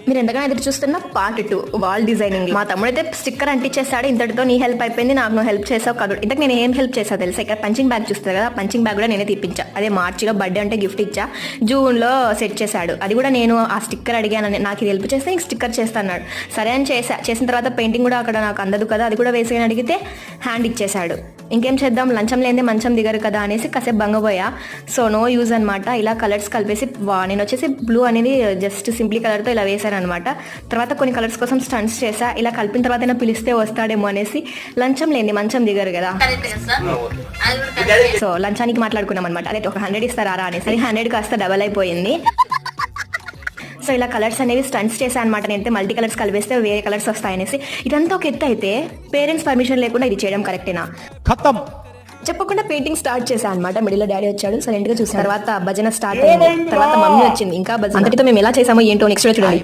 మీరు ఎంతగానో ఎదురు చూస్తున్న పార్ట్ 2 వాల్ డిజైనింగ్. మా తమ్ముడైతే స్టిక్కర్ అంటించేస్తాడు. ఇంతటితో నీ హెల్ప్ అయిపోయింది, నాకు నువ్వు హెల్ప్ చేసావు కాదు. ఇంతకు నేను ఏం హెల్ప్ చేసావు తెలుసా? ఇక్కడ పంచింగ్ బ్యాగ్ చూస్తారు కదా, పంచింగ్ బ్యాగ్ కూడా నేనే తీపించా. అదే మార్చిలో బర్త్డే అంటే గిఫ్ట్ ఇచ్చా, జూన్లో సెట్ చేశాడు. అది కూడా నేను ఆ స్టిక్కర్ అడిగాను, నాకు ఇది హెల్ప్ చేస్తే నీకు స్టిక్కర్ చేస్తా అన్నాడు. సరే అని చేసిన తర్వాత పెయింటింగ్ కూడా అక్కడ నాకు అందదు కదా, అది కూడా వేసి అడిగితే హ్యాండ్ ఇచ్చేశాడు. ఇంకేం చేద్దాం, లంచం లేదే మంచం దిగరు కదా అనేసి కాసేపు బంగపోయా. సో నో యూజ్ అనమాట. ఇలా కలర్స్ కలిపేసి నేను వచ్చేసి బ్లూ అనేది జస్ట్ సింప్లీ కలర్తో ఇలా వేసాను అనమాట. తర్వాత కొన్ని కలర్స్ కోసం స్టంట్స్ చేసా. ఇలా కలిపిన తర్వాత అయినా పిలిస్తే వస్తాడేమో అనేసి. లంచం లేని మంచం దిగరు కదా, సో లంచానికి మాట్లాడుకున్నాం అనమాట. అదే ఒక 100 ఇస్తారా అనేసి 100 కాస్త డబల్ అయిపోయింది. సో ఇలా కలర్స్ అనేవి స్టంట్స్ చేశాను అనమాట. నేనైతే మల్టీ కలర్స్ కలిపేస్తే వేరే కలర్స్ వస్తాయనేసి. ఇదంతా ఒక ఎత్తు అయితే పేరెంట్స్ పర్మిషన్ లేకుండా ఇది చేయడం కరెక్టేనా? చెప్పకుండా పెయింటింగ్ స్టార్ట్ చేశాను అనమాట. మిడిల్ లో డాడీ వచ్చాడు, సైలెంట్ గా చూసాను. తర్వాత భజన స్టార్ట్ అయింది. తర్వాత మమ్మీ వచ్చింది. ఇంకా భజన. అంతటితో మేము ఎలా చేసామో ఏంటో నెక్స్ట్ చూడండి.